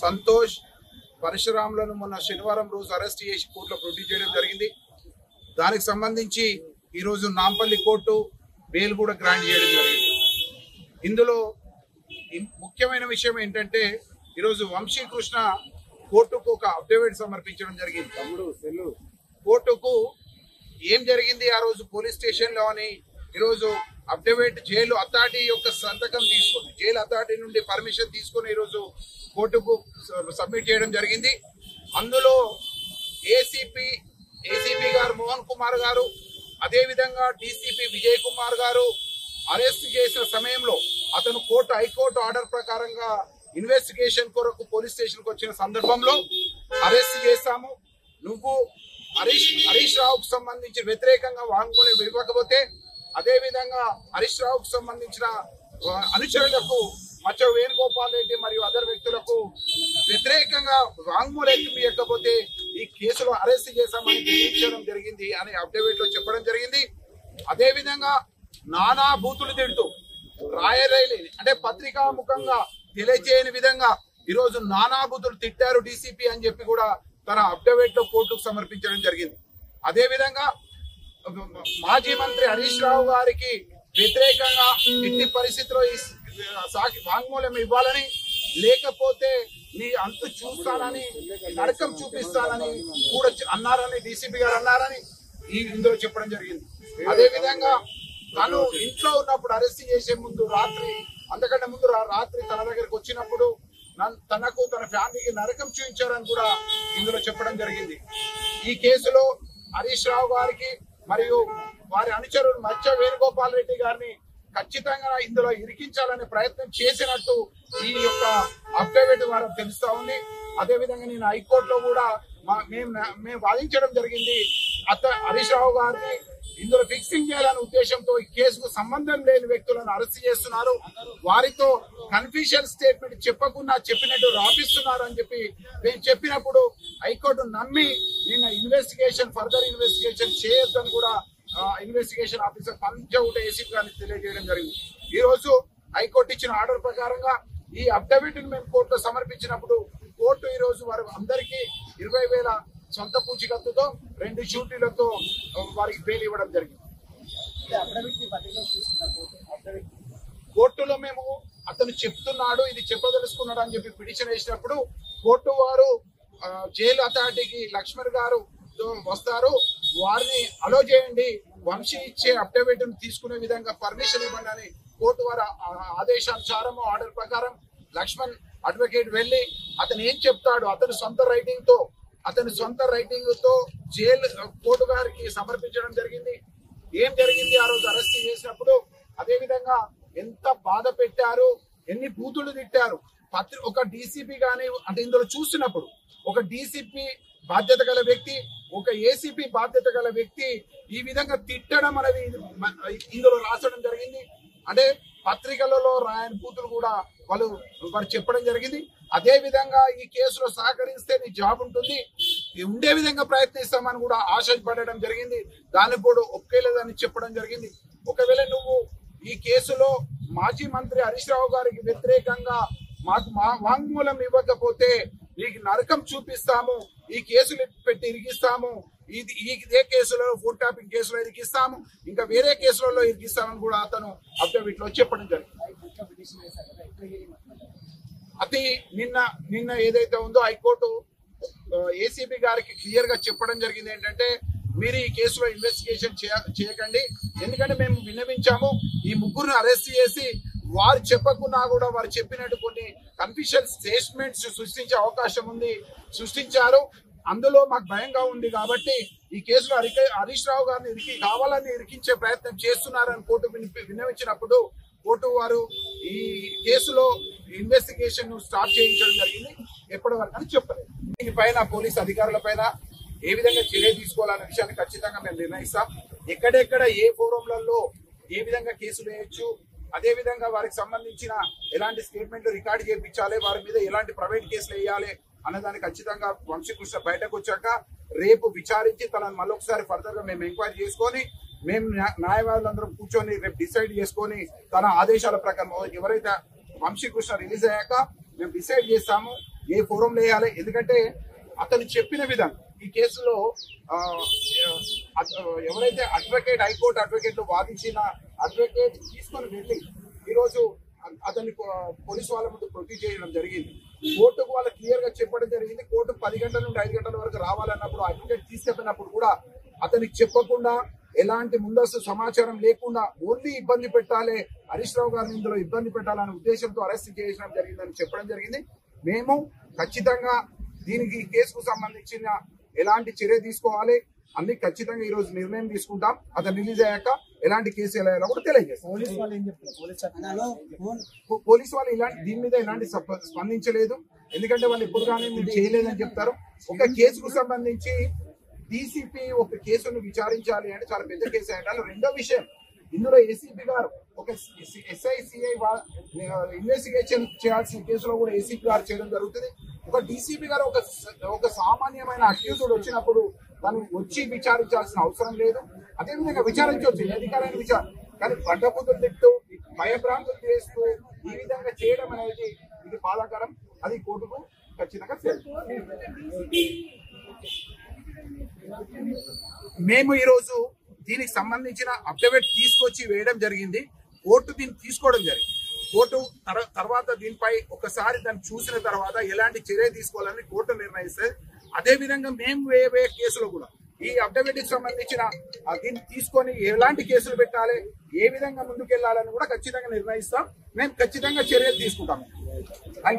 సంతోష్ పరశురాములను మొన్న శనివారం రోజు అరెస్ట్ చేసి కోర్టులో ప్రొడ్యూస్ చేయడం జరిగింది. దానికి సంబంధించి ఈరోజు నాంపల్లి కోర్టు బెయిల్ కూడా గ్రాంట్ చేయడం జరిగింది. ఇందులో ముఖ్యమైన విషయం ఏంటంటే ఈరోజు వంశీకృష్ణ కోర్టుకు ఒక అఫిడవిట్ సమర్పించడం జరిగింది. కోర్టుకు ఏం జరిగింది ఆ రోజు పోలీస్ స్టేషన్ లో అని ఈరోజు అఫిడవిట్ జైలు అథారిటీ యొక్క సంతకం తీసుకొని, జైలు అథారిటీ నుండి పర్మిషన్ తీసుకొని ఈరోజు కోర్టుకు సబ్మిట్ చేయడం జరిగింది. అందులో ఏసీపీ గారు మోహన్ కుమార్ గారు, అదేవిధంగా డీసీపీ విజయ్ కుమార్ గారు అరెస్ట్ చేసిన సమయంలో అతను హైకోర్టు ఆర్డర్ ప్రకారంగా ఇన్వెస్టిగేషన్ కొరకు పోలీస్ స్టేషన్ కు వచ్చిన సందర్భంలో అరెస్ట్ చేశాము, నువ్వు హరీష్ రావుకు సంబంధించి వ్యతిరేకంగా వాంగ్మూలం ఇవ్వకపోతే, అదేవిధంగా హరీష్ రావుకు సంబంధించిన అనుచరులకు మచ్చ వేణుగోపాల్ రెడ్డి మరియు అదర్ వ్యక్తులకు వ్యతిరేకంగా వాంగ్మూలం ఇవ్వకపోతే ఈ కేసులో అరెస్ట్ చేశామని గ్రహించడం జరిగింది అని అఫిడవిట్ లో చెప్పడం జరిగింది. అదేవిధంగా నానా బూతులు తిడుతూ రాయరైలి అంటే పత్రికా ముఖంగా తెలియజేయని విధంగా ఈరోజు నానా బూతులు తిట్టారు డీసీపీ అని చెప్పి కూడా తన అఫిడవిట్ లో కోర్టుకు సమర్పించడం జరిగింది. అదేవిధంగా మాజీ మంత్రి హరీష్ రావు గారికి వ్యతిరేకంగా ఎట్టి పరిస్థితిలో వాంగ్మూలం ఇవ్వాలని, లేకపోతే నీ అంతు చూస్తానని, నరకం చూపిస్తానని కూడా అన్నారని డీసీపీ గారు అన్నారని ఇందులో చెప్పడం జరిగింది. అదేవిధంగా తను ఇంట్లో ఉన్నప్పుడు అరెస్ట్ చేసే ముందు అంతకంటే ముందు రాత్రి తన దగ్గరకు వచ్చినప్పుడు తనకు తన ఫ్యామిలీకి నరకం చూపించారని కూడా ఇందులో చెప్పడం జరిగింది. ఈ కేసులో హరీష్ రావు గారికి మరియు వారి అనుచరులు మచ్చ వేణుగోపాల్ రెడ్డి గారిని ఖచ్చితంగా ఇందులో ఇరికించాలనే ప్రయత్నం చేసినట్టు ఈ యొక్క అఫిడవిట్ ద్వారా తెలుస్తా ఉంది. అదేవిధంగా నేను హైకోర్టులో కూడా మేము వాదించడం జరిగింది. హరీష్ రావు గారిని ఇందులో ఫిక్సింగ్ చేయాలనే ఉద్దేశంతో ఈ కేసుకు సంబంధం లేని వ్యక్తులను అరెస్ట్ చేస్తున్నారు, వారితో కన్ఫ్యూషన్ స్టేట్మెంట్ చెప్పకుండా చెప్పినట్టు రాపిస్తున్నారు అని చెప్పి మేము చెప్పినప్పుడు హైకోర్టు నమ్మి నిన్న ఫర్దర్ ఇన్వెస్టిగేషన్ చేయొద్దని కూడా ఇన్వెస్టిగేషన్ ఆఫీసర్ పంచౌట ఏసీపీ గారిని తెలియజేయడం జరిగింది. ఈ రోజు హైకోర్టు ఇచ్చిన ఆర్డర్ ప్రకారంగా ఈ అఫిడవిట్ మేము కోర్టులో సమర్పించినప్పుడు కోర్టు ఈ రోజు వారు అందరికీ 20,000 సొంత పూచికత్తుతో 2 షూటీలతో వారికి బెయిల్ ఇవ్వడం జరిగింది. కోర్టులో మేము అతను చెప్తున్నాడు, ఇది చెప్పదలుచుకున్నాడు అని చెప్పి పిటిషన్ వేసినప్పుడు కోర్టు వారు జైలు అథారిటీకి లక్ష్మణ్ గారు వస్తారు, వారిని అలో చేయండి, వంశీ ఇచ్చే అఫిడవిట్ తీసుకునే విధంగా పర్మిషన్ ఇవ్వండి అని కోర్టు వారి ఆదేశానుసారం ఆర్డర్ ప్రకారం లక్ష్మణ్ అడ్వకేట్ వెళ్లి అతను ఏం చెప్తాడు అతని సొంత రైటింగ్ తో జైలు కోర్టు గారికి సమర్పించడం జరిగింది. ఏం జరిగింది ఆ రోజు అరెస్ట్ చేసినప్పుడు, అదే విధంగా ఎంత బాధ పెట్టారు, ఎన్ని బూతులు తిట్టారు. ఒక డీసీపీ గానీ అంటే ఇందులో చూసినప్పుడు ఒక డీసీపీ బాధ్యత గల వ్యక్తి, ఒక ఏసీపీ బాధ్యత గల వ్యక్తి ఈ విధంగా తిట్టడం అనేది ఇందులో రాసడం జరిగింది. అంటే పత్రికలలో రాయని బూతులు కూడా వాళ్ళు చెప్పడం జరిగింది. అదే విధంగా ఈ కేసులో సహకరిస్తే నీ జాబ్ ఉంటుంది, ఉండే విధంగా ప్రయత్నిస్తామని కూడా ఆశపడడం జరిగింది. దానికి కూడా ఒప్పుకోలేదని చెప్పడం జరిగింది. ఒకవేళ నువ్వు ఈ కేసులో మాజీ మంత్రి హరీష్ రావు గారికి వ్యతిరేకంగా మాకు వాంగ్మూలం ఇవ్వకపోతే నీకు నరకం చూపిస్తాము, ఈ కేసులు పెట్టి ఇరికిస్తాము, ఇదే కేసులో ఫోన్ ట్యాపింగ్ కేసులో ఇరికిస్తాము, ఇంకా వేరే కేసులలో ఇరికిస్తామని కూడా అతను అఫిడవిట్ లో చెప్పడం జరిగింది. అది నిన్న ఏదైతే ఉందో హైకోర్టు ఏసీబీ గారికి క్లియర్ గా చెప్పడం జరిగింది ఏంటంటే మీరు ఈ కేసులో ఇన్వెస్టిగేషన్ చేయకండి, ఎందుకంటే మేము విన్నవించాము, ఈ ముగ్గురిని అరెస్ట్ చేసి వారు చెప్పకుండా కూడా వారు చెప్పినట్టు కొన్ని కన్ఫ్యూషన్ స్టేట్మెంట్స్ సృష్టించే అవకాశం ఉంది, సృష్టించారు. అందులో మాకు భయంగా ఉంది కాబట్టి ఈ కేసులో హరీష్ రావు గారిని కావాలని ఇరికించే ప్రయత్నం చేస్తున్నారని కోర్టు విన్నవించినప్పుడు కోర్టు వారు ఈ కేసులో ఇన్వెస్టిగేషన్ స్టార్ట్ చేయించడం జరిగింది. ఎప్పటి వరకు అని చెప్పలేదు. దీనిపైన పోలీస్ అధికారుల పైన ఏ విధంగా చర్య తీసుకోవాలనే విషయాన్ని ఖచ్చితంగా మేము నిర్ణయిస్తాం. ఎక్కడెక్కడ ఏ ఫోరంలలో ఏ విధంగా కేసులు వేయొచ్చు, అదే విధంగా వారికి సంబంధించిన ఎలాంటి స్టేట్మెంట్లు రికార్డు చేయించాలి, వారి మీద ఎలాంటి ప్రైవేట్ కేసులు వేయాలి అన్నదాన్ని ఖచ్చితంగా వంశీకృష్ణ బయటకు వచ్చాక రేపు విచారించి తనను మళ్ళొకసారి ఫర్దర్ గా మేము ఎంక్వైరీ చేసుకొని మేము న్యాయవాదులందరం కూర్చొని రేపు డిసైడ్ చేసుకొని తన ఆదేశాల ప్రకారం ఎవరైతే వంశీకృష్ణ రిలీజ్ అయ్యాక మేము డిసైడ్ చేస్తాము ఏ ఫోరంలో వేయాలి, ఎందుకంటే అతను చెప్పిన విధానం ఈ కేసులో ఎవరైతే అడ్వకేట్ హైకోర్టు అడ్వకేట్ వాదించిన అడ్వకేట్ తీసుకొని వెళ్ళి ఈరోజు అతన్ని పోలీసు వాళ్ళ ముందు ప్రొడ్యూస్ చేయడం జరిగింది. కోర్టుకు వాళ్ళు క్లియర్ గా చెప్పడం జరిగింది. కోర్టు 10 గంటల నుండి 5 గంటల వరకు రావాలన్నప్పుడు అడ్వకేట్ తీసుకెళ్ళినప్పుడు కూడా అతనికి చెప్పకుండా ఎలాంటి ముందస్తు సమాచారం లేకుండా ఓన్లీ ఇబ్బంది పెట్టాలి, హరీష్ రావు గారిని ఇందులో ఇబ్బంది పెట్టాలనే ఉద్దేశంతో అరెస్ట్ చేయడం జరిగిందని చెప్పడం జరిగింది. మేము ఖచ్చితంగా దీనికి ఈ కేసుకు సంబంధించిన ఎలాంటి చర్య తీసుకోవాలి అన్ని ఖచ్చితంగా ఈ రోజు నిర్ణయం తీసుకుంటాం. అతను రిలీజ్ అయ్యాక ఎలాంటి కేసు ఎలా కూడా తెలియజేస్తాం. పోలీసు వాళ్ళు ఇలాంటి దీని మీద ఎలాంటి స్పందించలేదు, ఎందుకంటే వాళ్ళు ఎప్పుడు కానీ మేము చేయలేదని చెప్తారు. ఒక కేసుకు సంబంధించి డీసీపీ ఒక కేసును విచారించాలి అంటే చాలా పెద్ద కేసు అయ్యాలి. రెండో విషయం, ఇందులో ఏసీపీ గారు ఒక ఎస్ఐసిఐ ఇన్వెస్టిగేషన్ చేయాల్సిన కేసులో కూడా ఏసీపీ గారు చేయడం జరుగుతుంది. ఒక డీసీపీ గారు ఒక సామాన్యమైన అక్యూజ్డ్ వచ్చినప్పుడు తను వచ్చి విచారించాల్సిన అవసరం లేదు. అదేవిధంగా విచారించవచ్చు అధికారాన్ని విచారణ, కానీ పడ్డబుద్ధులు తిట్టు భయభ్రాంతులు చేస్తూ ఈ విధంగా చేయడం అనేది ఇది బాధాకరం. అది కోర్టుకు ఖచ్చితంగా మేము ఈరోజు దీనికి సంబంధించిన అఫిడవిట్ తీసుకొచ్చి వేయడం జరిగింది. కోర్టు దీన్ని తీసుకోవడం జరిగింది. కోర్టు తర్వాత దీనిపై ఒకసారి దాన్ని చూసిన తర్వాత ఎలాంటి చర్య తీసుకోవాలని కోర్టు నిర్ణయిస్తుంది. అదేవిధంగా మేము వేయే కేసులో కూడా ఈ అఫిడవిట్ కి సంబంధించిన దీన్ని తీసుకొని ఎలాంటి కేసులు పెట్టాలి, ఏ విధంగా ముందుకెళ్లాలని కూడా ఖచ్చితంగా నిర్ణయిస్తాం. మేము ఖచ్చితంగా చర్యలు తీసుకుంటాం.